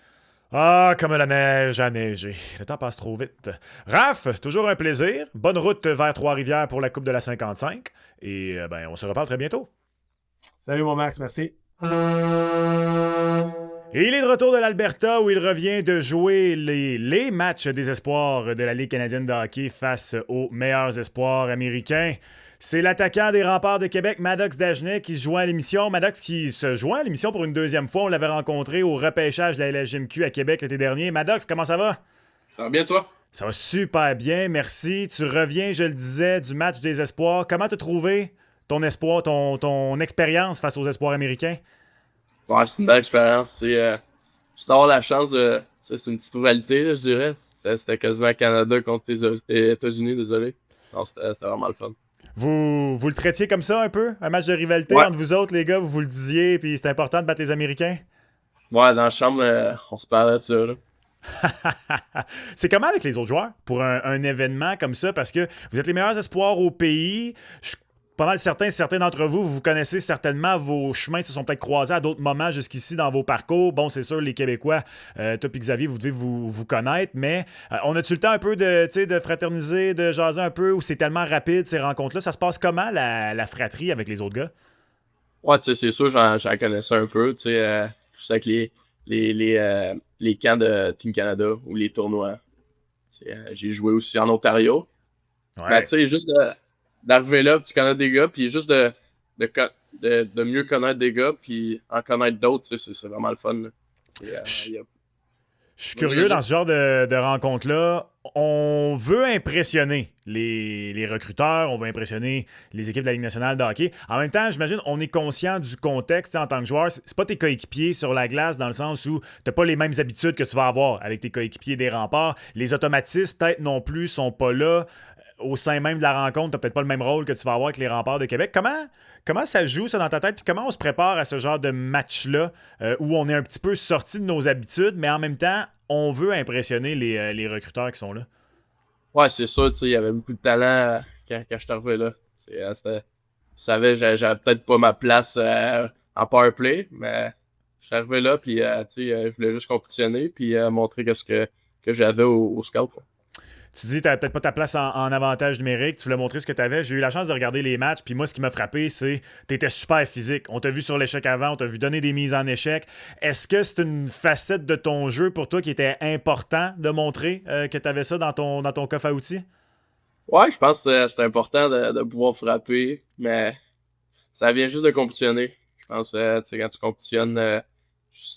Ah, comme la neige a neigé. Le temps passe trop vite. Raph, toujours un plaisir. Bonne route vers Trois-Rivières pour la Coupe de la 55. Et ben, on se reparle très bientôt. Salut mon Max, merci. Et il est de retour de l'Alberta où il revient de jouer les matchs des espoirs de la Ligue canadienne de hockey face aux meilleurs espoirs américains. C'est l'attaquant des Remparts de Québec, Maddox Dagenet, qui se joint à l'émission. Maddox qui se joint à l'émission pour une deuxième fois. On l'avait rencontré au repêchage de la LHJMQ à Québec l'été dernier. Maddox, comment ça va? Ça va bien, toi? Ça va super bien, merci. Tu reviens, je le disais, du match des espoirs. Comment t'as trouvé ton espoir, ton expérience face aux espoirs américains? Ouais, c'est une belle expérience. Juste avoir la chance de. C'est une petite rivalité, là, je dirais. C'était quasiment Canada contre les États-Unis, désolé. Non, c'était vraiment le fun. Vous le traitiez comme ça un peu? Un match de rivalité Ouais. entre vous autres, les gars? Vous le disiez, puis c'est important de battre les Américains? Ouais, dans la chambre, on se parlait de ça. Là. C'est comment avec les autres joueurs pour un événement comme ça? Parce que vous êtes les meilleurs espoirs au pays. pas mal certains d'entre vous, vous connaissez certainement, vos chemins se sont peut-être croisés à d'autres moments jusqu'ici dans vos parcours. Bon, c'est sûr, les Québécois, toi et Xavier, vous devez vous connaître, mais on a-tu le temps un peu de fraterniser, de jaser un peu, ou c'est tellement rapide ces rencontres-là? Ça se passe comment, la fratrie avec les autres gars? Ouais, tu sais, c'est sûr, j'en connaissais un peu, tu sais, je sais que les camps de Team Canada ou les tournois, j'ai joué aussi en Ontario. Ben, Ouais. tu sais, juste d'arriver là, puis tu connais des gars, puis juste de mieux connaître des gars, puis en connaître d'autres, tu sais, c'est vraiment le fun, là. C'est, y a- Je suis Vas-y, curieux vas-y. dans ce genre de rencontre-là. On veut impressionner les recruteurs, on veut impressionner les équipes de la Ligue nationale de hockey. En même temps, j'imagine, on est conscient du contexte en tant que joueur. C'est pas tes coéquipiers sur la glace dans le sens où t'as pas les mêmes habitudes que tu vas avoir avec tes coéquipiers des remparts. Les automatismes, peut-être non plus, sont pas là. Au sein même de la rencontre, t'as peut-être pas le même rôle que tu vas avoir avec les remparts de Québec. Comment ça joue ça dans ta tête? Puis comment on se prépare à ce genre de match-là où on est un petit peu sorti de nos habitudes, mais en même temps, on veut impressionner les recruteurs qui sont là? Ouais, c'est sûr, tu sais, il y avait beaucoup de talent quand je suis arrivé là. Tu sais, je savais que j'avais peut-être pas ma place en powerplay, mais je suis arrivé là, puis tu sais, je voulais juste compétitionner, puis montrer que j'avais au scout, quoi. Tu dis que tu n'avais peut-être pas ta place en avantage numérique, tu voulais montrer ce que tu avais. J'ai eu la chance de regarder les matchs, puis moi, ce qui m'a frappé, c'est que tu étais super physique. On t'a vu sur l'échec avant, on t'a vu donner des mises en échec. Est-ce que c'est une facette de ton jeu pour toi qui était important de montrer que tu avais ça dans ton coffre à outils? Ouais, je pense que c'est important de pouvoir frapper, mais ça vient juste de compétitionner. Je pense que tu sais, quand tu compétitionnes,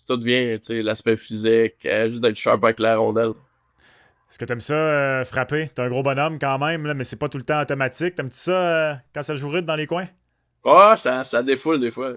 tout vient, tu sais, l'aspect physique, juste d'être sharp avec la rondelle. Est-ce que t'aimes ça, frapper? T'es un gros bonhomme quand même, là, mais c'est pas tout le temps automatique. T'aimes-tu ça quand ça joue rude dans les coins? Ouais, ça défoule des fois.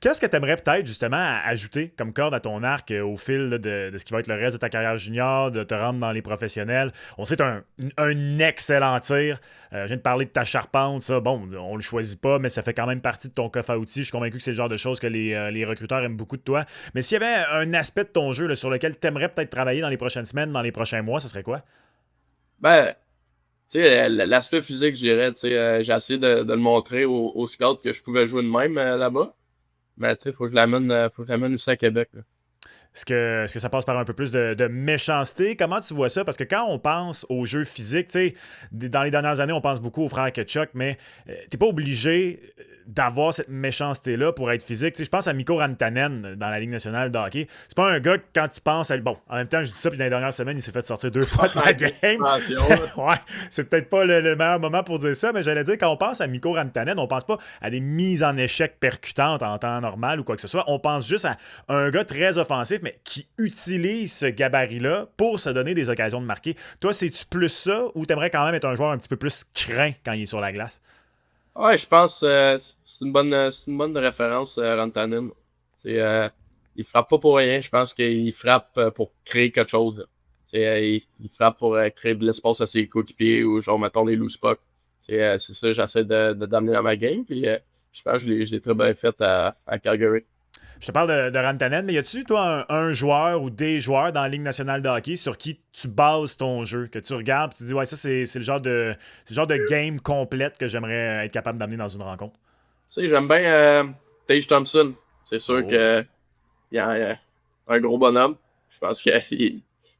Qu'est-ce que tu aimerais peut-être justement ajouter comme corde à ton arc au fil là, de ce qui va être le reste de ta carrière junior, de te rendre dans les professionnels? On sait que tu as un excellent tir. Je viens de parler de ta charpente, ça. Bon, on le choisit pas, mais ça fait quand même partie de ton coffre à outils. Je suis convaincu que c'est le genre de choses que les recruteurs aiment beaucoup de toi. Mais s'il y avait un aspect de ton jeu là, sur lequel tu aimerais peut-être travailler dans les prochaines semaines, dans les prochains mois, ce serait quoi? Ben, tu sais, l'aspect physique, je dirais, tu sais, j'ai essayé de le montrer aux scouts que je pouvais jouer de même là-bas. Mais tu sais, faut que je l'amène aussi à Québec, là. Est-ce que ça passe par un peu plus de méchanceté? Comment tu vois ça? Parce que quand on pense au jeu physique, tu sais, dans les dernières années, on pense beaucoup aux frères Ketchuk, mais t'es pas obligé d'avoir cette méchanceté-là pour être physique. Tu sais, je pense à Mikko Rantanen dans la Ligue nationale de hockey. C'est pas un gars que quand tu penses à... Bon, en même temps, je dis ça, puis dans les dernières semaines, il s'est fait sortir 2 fois de la game. Attention, là. Ouais, c'est peut-être pas le meilleur moment pour dire ça, mais j'allais dire, quand on pense à Mikko Rantanen, on pense pas à des mises en échec percutantes en temps normal ou quoi que ce soit. On pense juste à un gars très offensif, mais qui utilise ce gabarit-là pour se donner des occasions de marquer. Toi, c'est-tu plus ça ou t'aimerais quand même être un joueur un petit peu plus craint quand il est sur la glace? Ouais, je pense c'est une bonne référence, Rantanen. C'est, il frappe pas pour rien. Je pense qu'il frappe pour créer quelque chose, là. C'est, il frappe pour créer de l'espace à ses coéquipiers ou genre, mettons, les loose pucks. C'est ça que j'essaie d'amener dans ma game. Puis, je pense que je l'ai très bien fait à Calgary. Je te parle de Rantanen, mais y a-tu, toi, un joueur ou des joueurs dans la Ligue nationale de hockey sur qui tu bases ton jeu, que tu regardes et tu dis, ouais, ça, c'est le genre de game complète que j'aimerais être capable d'amener dans une rencontre? Tu sais, j'aime bien Tage Thompson. C'est sûr Oh. que il a un gros bonhomme. Je pense qu'il est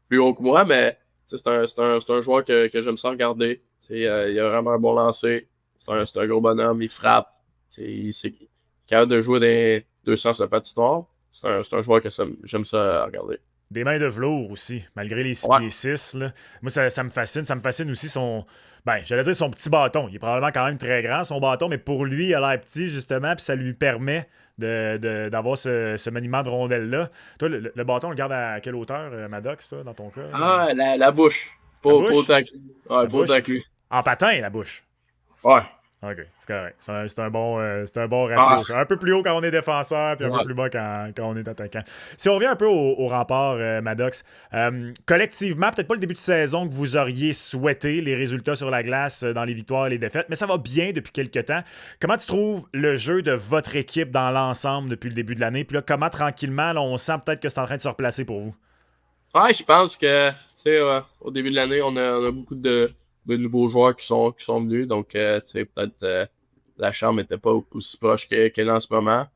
plus haut que moi, mais tu sais, c'est un joueur que j'aime ça regarder. Tu sais, il a vraiment un bon lancer. C'est un gros bonhomme, il frappe. Tu sais, il est capable de jouer dans les deux sens de patinoire. C'est un joueur que j'aime ça regarder. Des mains de velours aussi, malgré les 6 Ouais. pieds 6. Là. Moi, ça me fascine. Ça me fascine aussi son. Ben, j'allais dire son petit bâton. Il est probablement quand même très grand, son bâton, mais pour lui, il a l'air petit, justement, puis ça lui permet d'avoir ce maniement de rondelle-là. Toi, le bâton, on le garde à quelle hauteur, Maddox, toi, dans ton cas? Ah, la bouche. La Pas bouche? autant que lui. Ouais, La pas bouche? autant que lui. En patin, la bouche. Ouais. OK, c'est correct. C'est un bon ratio. Ah, Ça. Un peu plus haut quand on est défenseur, puis un peu ouais. plus bas quand on est attaquant. Si on revient un peu au rempart, Maddox, collectivement, peut-être pas le début de saison que vous auriez souhaité, les résultats sur la glace dans les victoires et les défaites, mais ça va bien depuis quelques temps. Comment tu trouves le jeu de votre équipe dans l'ensemble depuis le début de l'année? Puis là, comment tranquillement, là, on sent peut-être que c'est en train de se replacer pour vous? Ouais, je pense que, tu sais, au début de l'année, on a beaucoup de nouveaux joueurs qui sont venus. Donc, peut-être la chambre n'était pas aussi proche qu'elle est en ce moment.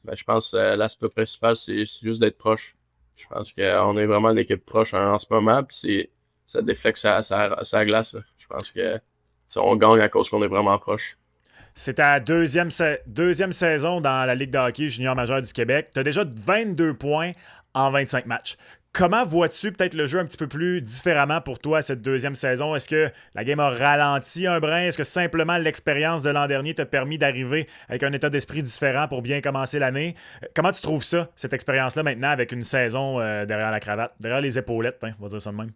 Mais je pense que l'aspect principal, c'est juste d'être proche. Je pense qu'on est vraiment une équipe proche en ce moment. Puis ça déflecte sa glace. Là. Je pense que on gagne à cause qu'on est vraiment proche. C'est ta deuxième saison dans la Ligue de hockey junior majeur du Québec. Tu as déjà 22 points en 25 matchs. Comment vois-tu peut-être le jeu un petit peu plus différemment pour toi cette deuxième saison? Est-ce que la game a ralenti un brin? Est-ce que simplement l'expérience de l'an dernier t'a permis d'arriver avec un état d'esprit différent pour bien commencer l'année? Comment tu trouves ça, cette expérience-là maintenant avec une saison derrière la cravate, derrière les épaulettes, hein, on va dire ça de même?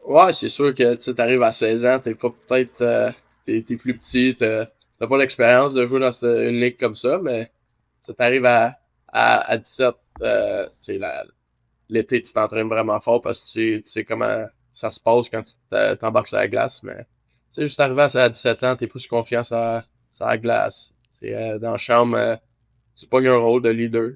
Ouais, c'est sûr que tu arrives à 16 ans, t'es pas peut-être t'es plus petit, t'as pas l'expérience de jouer dans une ligue comme ça, mais tu t'arrives à 17, tu sais, l'été, tu t'entraînes vraiment fort parce que tu sais comment ça se passe quand tu t'embarques sur la glace, mais tu sais, juste arrivé à 17 ans, t'es plus confiant sur la glace. Dans la chambre, tu pognes un rôle de leader,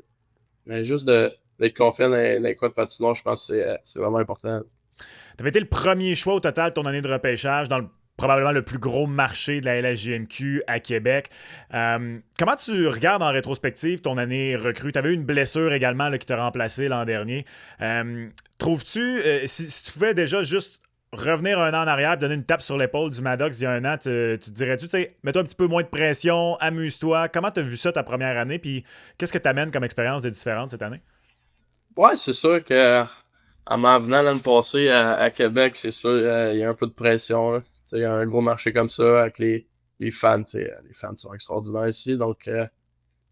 mais juste d'être confiant dans les coins de patinoire, je pense que c'est vraiment important. Tu avais été le premier choix au total de ton année de repêchage dans probablement le plus gros marché de la LHJMQ à Québec. Comment tu regardes en rétrospective ton année recrue? Tu avais eu une blessure également là, qui t'a remplacé l'an dernier. Trouves-tu, si tu pouvais déjà juste revenir un an en arrière, donner une tape sur l'épaule du Maddox il y a un an, tu te dirais-tu, mets-toi un petit peu moins de pression, amuse-toi. Comment tu as vu ça ta première année? Puis qu'est-ce que tu amènes comme expérience de différente cette année? Ouais, c'est sûr que en m'en venant l'année passée à Québec, c'est sûr, il y a un peu de pression. Là. Tu sais, il y a un gros marché comme ça avec les fans. Tu sais, les fans sont extraordinaires ici. Donc,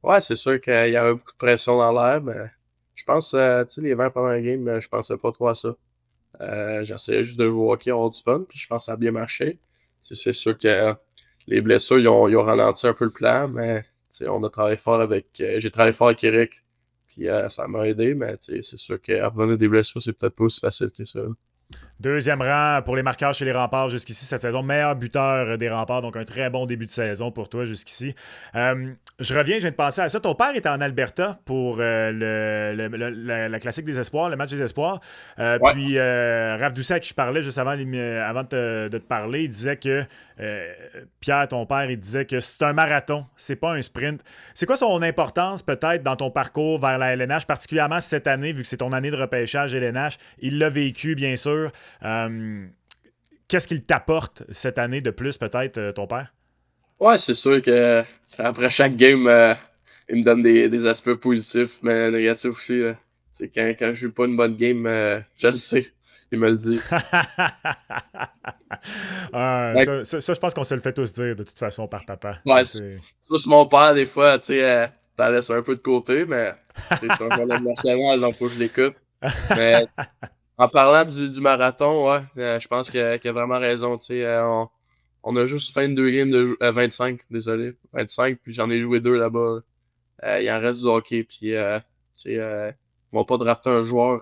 ouais, c'est sûr qu'il y avait beaucoup de pression dans l'air. Mais je pense, tu sais, les 20 premières games, je pensais pas trop à ça. J'essayais juste de jouer au hockey, avoir du fun. Puis je pense que ça a bien marché. C'est sûr que les blessures, ils ont ralenti un peu le plan. Mais tu sais, on a travaillé fort avec. J'ai travaillé fort avec Eric. Puis ça m'a aidé, mais c'est sûr qu'à revenir des blessures, c'est peut-être pas aussi facile que ça. Deuxième rang pour les marqueurs chez les Remparts jusqu'ici cette saison. Meilleur buteur des Remparts, donc un très bon début de saison pour toi jusqu'ici. Je reviens, je viens de penser à ça. Ton père était en Alberta pour la Classique des Espoirs, le match des Espoirs. Ouais. Puis Raph Doucet, à qui je parlais juste avant de te parler, il disait que Pierre, ton père, il disait que c'est un marathon, c'est pas un sprint. C'est quoi son importance peut-être dans ton parcours vers la LNH, particulièrement cette année, vu que c'est ton année de repêchage LNH? Il l'a vécu, bien sûr. Qu'est-ce qu'il t'apporte cette année de plus, peut-être, ton père? Ouais, c'est sûr que après chaque game, il me donne des aspects positifs, mais négatifs aussi. Là. Quand je joue pas une bonne game, je le sais. Il me le dit. Ouais, Je pense qu'on se le fait tous dire, de toute façon, par papa. ouais, C'est... c'est mon père, des fois, tu sais, t'en laisses un peu de côté, mais c'est un joueur national, donc faut que je l'écoute. Mais en parlant du marathon, ouais, je pense qu'il a vraiment raison. Tu sais, on a juste 22 games 25, désolé. 25, puis j'en ai joué 2 là-bas. Il en reste du hockey, puis tu sais, ils vont pas drafter un joueur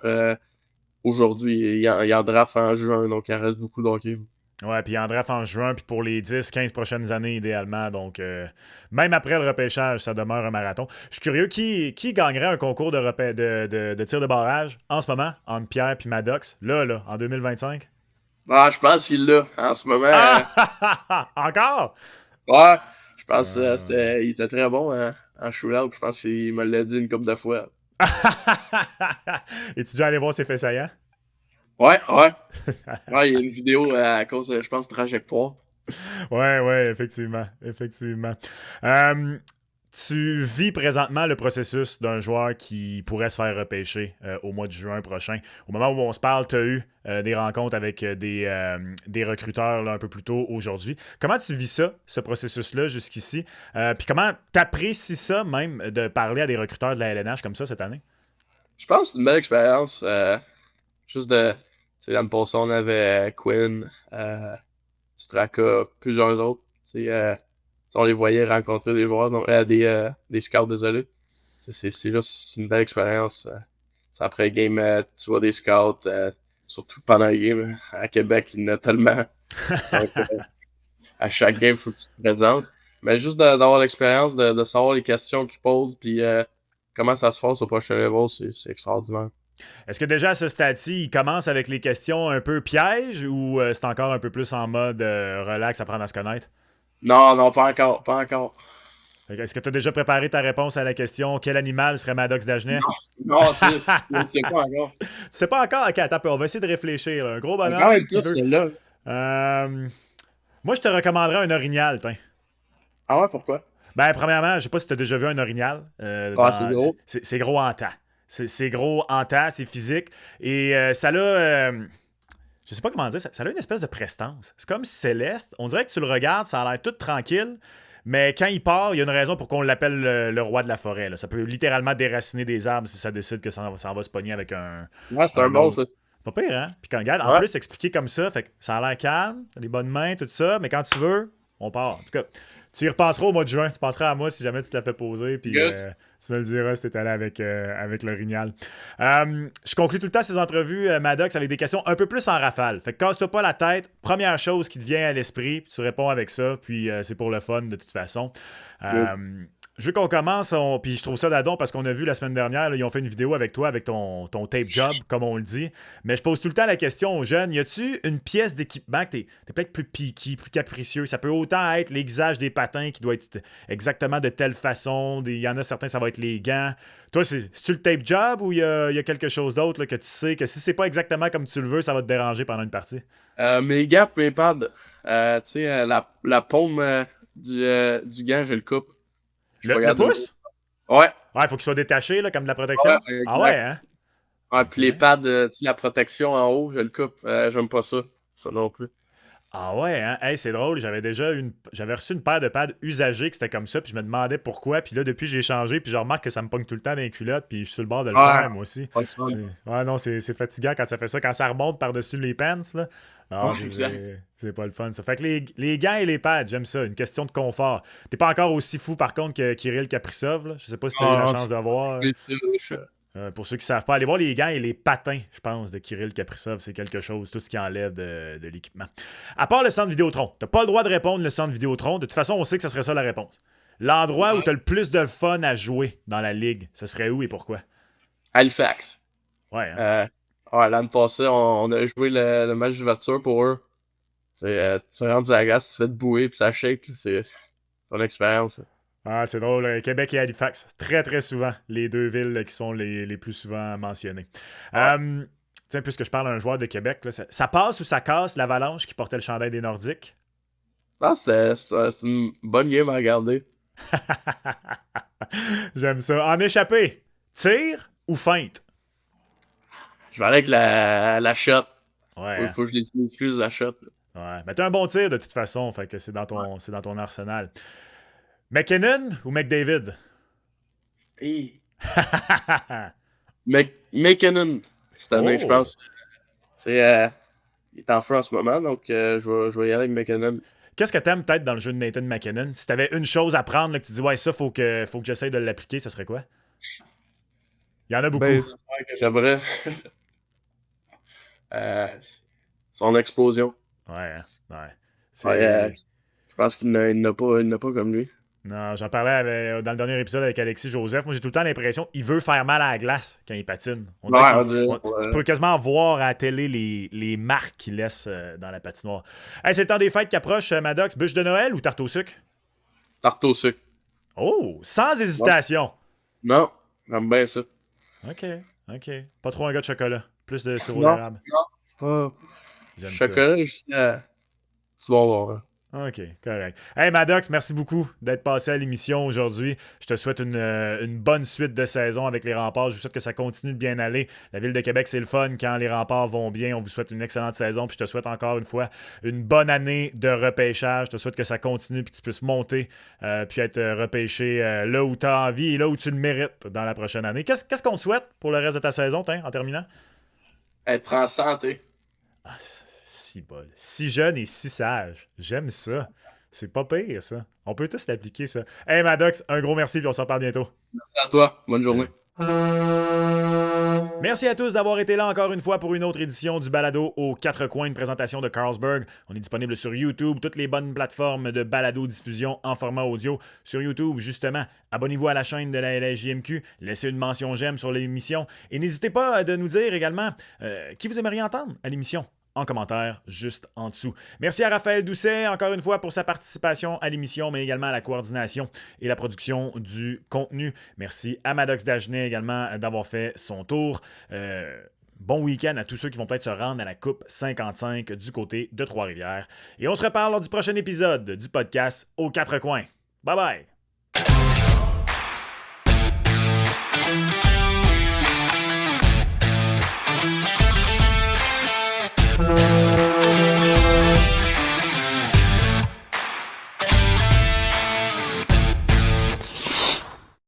aujourd'hui. Il en draft en juin, donc il en reste beaucoup de hockey. Ouais, puis en draft en juin, puis pour les 10, 15 prochaines années, idéalement. Donc, même après le repêchage, ça demeure un marathon. Je suis curieux, qui gagnerait un concours de tir de barrage en ce moment, entre Pierre et Maddox, là, en 2025? Ah, je pense qu'il l'a en ce moment. Ah! Encore? Ouais, je pense que Euh. il était très bon en shootout. Je pense qu'il me l'a dit une couple de fois. Es-tu déjà allé voir ses faits saillants? Ouais, ouais. Ouais, il y a une vidéo à cause, je pense, de trajectoire. Ouais, effectivement. Effectivement. Euh, Tu vis présentement le processus d'un joueur qui pourrait se faire repêcher au mois de juin prochain. Au moment où on se parle, tu as eu des rencontres avec des recruteurs là, un peu plus tôt aujourd'hui. Comment tu vis ça, ce processus-là jusqu'ici? Puis comment tu apprécies ça même de parler à des recruteurs de la LNH comme ça cette année? Je pense que c'est une belle expérience. Juste de. Tu sais, l'année passée, on avait Quinn, Straka, plusieurs autres. Tu sais, on les voyait rencontrer des joueurs, donc, des scouts, désolé. C'est juste c'est une belle expérience. C'est après game, tu vois des scouts, surtout pendant les games. À Québec, il y en a tellement. Donc, à chaque game, il faut que tu te présentes. Mais juste d'avoir l'expérience, de savoir les questions qu'ils posent, puis comment ça se passe au prochain level, c'est extraordinaire. Est-ce que déjà à ce stade-ci, il commence avec les questions un peu pièges ou c'est encore un peu plus en mode relax, apprendre à se connaître? Non, non, pas encore, pas encore. Est-ce que tu as déjà préparé ta réponse à la question quel animal serait Maddox Dagenet? Non, non, c'est pas encore. Tu sais pas encore? Ok, attends un peu, on va essayer de réfléchir. Là. Un gros C'est quand bonhomme même qui tout, veut. celle-là. Euh, Moi, je te recommanderais un orignal, tiens. Ah ouais, pourquoi? Ben, premièrement, je sais pas si tu as déjà vu un orignal. Ah, c'est gros. C'est gros en tas. C'est gros en tas, c'est physique. Et ça a. Je sais pas comment dire, ça a une espèce de prestance. C'est comme céleste. On dirait que tu le regardes, ça a l'air tout tranquille. Mais quand il part, il y a une raison pour qu'on l'appelle le roi de la forêt. Là. Ça peut littéralement déraciner des arbres si ça décide que ça va se pogner avec Ouais, c'est un un bon, autre. ça. Pas pire, hein? Puis quand regarde, en Ouais. plus, expliqué comme ça, fait que ça a l'air calme, t'as les bonnes mains, tout ça, mais quand tu veux, on part. En tout cas, tu y repenseras au mois de juin. Tu penseras à moi si jamais tu te la fais poser, puis Good. tu me le diras si t'es allé avec l'orignal. Je conclue tout le temps ces entrevues, Maddox, avec des questions un peu plus en rafale. Fait que casse-toi pas la tête. Première chose qui te vient à l'esprit, puis tu réponds avec ça, puis c'est pour le fun de toute façon. Je veux qu'on commence, puis je trouve ça d'adon parce qu'on a vu la semaine dernière, là, ils ont fait une vidéo avec toi, avec ton tape job, comme on le dit. Mais je pose tout le temps la question aux jeunes, y a-tu une pièce d'équipement que t'es peut-être plus piqué, plus capricieux? Ça peut autant être l'aiguisage des patins qui doit être exactement de telle façon. Il y en a certains, ça va être les gants. Toi, c'est-tu le tape job ou il y a quelque chose d'autre là, que tu sais que si c'est pas exactement comme tu le veux, ça va te déranger pendant une partie? Mes gaps, mes pads, tu sais, la paume du gant, je le coupe. Je peux Le regarder. pouce? Ouais, Ouais, il faut qu'il soit détaché, là, comme de la ouais, protection. Ah ouais, exact. hein? Ouais, puis les Ok. pads, tu sais, la protection en haut, je le coupe. J'aime pas ça. Ça non plus. Ah ouais, hein? Hey, c'est drôle, j'avais reçu une paire de pads usagés qui c'était comme ça, puis je me demandais pourquoi, puis là, depuis, j'ai changé, puis je remarque que ça me pogne tout le temps dans les culottes, puis je suis sur le bord de le Ouais, faire, moi aussi. pas le fun. Ouais, non, c'est fatigant quand ça fait ça, quand ça remonte par-dessus les pants, là. Non, Ouais, exact. c'est pas le fun, ça. Fait que les gants et les pads, j'aime ça, une question de confort. T'es pas encore aussi fou, par contre, que Kirill Kaprizov, là. Je sais pas si t'as eu la Ah, chance de voir. Pour ceux qui savent pas, allez voir les gants et les patins, je pense, de Kirill Kaprizov. C'est quelque chose, tout ce qui enlève de l'équipement. À part le centre Vidéotron, t'as pas le droit de répondre le centre Vidéotron. De toute façon, on sait que ce serait ça la réponse. L'endroit où t'as le plus de fun à jouer dans la ligue, ce serait où et pourquoi? Halifax. Ouais, hein? Ouais, l'année passée, on a joué le match d'ouverture pour eux. Tu rentres à la glace, tu te fais te bouer, puis ça shake. C'est une expérience. Ah, c'est drôle. Québec et Halifax, très très souvent, les deux villes qui sont les plus souvent mentionnées. Ouais. Tiens, puisque je parle à un joueur de Québec, là, ça passe ou ça casse l'Avalanche qui portait le chandail des Nordiques? Non, c'était une bonne game à regarder. J'aime ça. En échappé, tir ou feinte? Je vais aller avec la shot. Ouais, hein? Faut que je les plus la shot. Là. Ouais. Mais t'as un bon tir de toute façon, fait que c'est dans ton arsenal. McKinnon ou McDavid? Hey. McKinnon, cette année, je Oh! pense. Il est en feu en ce moment, donc je vais y aller avec McKinnon. Qu'est-ce que t'aimes peut-être dans le jeu de Nathan McKinnon? Si t'avais une chose à prendre, là, que tu dis, ouais, ça, faut que j'essaye de l'appliquer, ça serait quoi? Il y en a beaucoup. Ben, les affaires que j'aimerais. Euh, son explosion. Ouais, hein? Ouais. Ouais, je pense qu'il n'a pas comme lui. Non, j'en parlais dans le dernier épisode avec Alexis Joseph. Moi, j'ai tout le temps l'impression qu'il veut faire mal à la glace quand il patine. On dirait tu peux quasiment voir à la télé les marques qu'il laisse dans la patinoire. Hey, c'est le temps des fêtes qui approche, Maddox. Bûche de Noël ou tarte au sucre? Tarte au sucre. Oh, sans hésitation. Non, j'aime bien ça. OK, OK. Pas trop un gars de chocolat. Plus de sirop Non, d'érable. pas J'aime ça. chocolat, juste tu vas voir. OK, correct. Hey Maddox, merci beaucoup d'être passé à l'émission aujourd'hui. Je te souhaite une bonne suite de saison avec les Remparts. Je vous souhaite que ça continue de bien aller. La Ville de Québec, c'est le fun quand les Remparts vont bien. On vous souhaite une excellente saison. Puis je te souhaite encore une fois une bonne année de repêchage. Je te souhaite que ça continue puis que tu puisses monter puis être repêché là où tu as envie et là où tu le mérites dans la prochaine année. Qu'est-ce qu'on te souhaite pour le reste de ta saison, en terminant? Être en santé. Ah, si bol. Si jeune et si sage. J'aime ça. C'est pas pire, ça. On peut tous l'appliquer, ça. Hey, Maddox, un gros merci, puis on s'en parle bientôt. Merci à toi. Bonne journée. Merci à tous d'avoir été là encore une fois pour une autre édition du balado aux quatre coins, une présentation de Carlsberg. On est disponible sur YouTube, toutes les bonnes plateformes de balado-diffusion en format audio. Sur YouTube, justement, abonnez-vous à la chaîne de la LHJMQ, laissez une mention j'aime sur l'émission et n'hésitez pas à nous dire également qui vous aimeriez entendre à l'émission en commentaire juste en dessous. Merci à Raphaël Doucet, encore une fois, pour sa participation à l'émission, mais également à la coordination et la production du contenu. Merci à Maddox Dagenet également d'avoir fait son tour. Bon week-end à tous ceux qui vont peut-être se rendre à la Coupe 55 du côté de Trois-Rivières. Et on se reparle lors du prochain épisode du podcast aux quatre coins. Bye bye!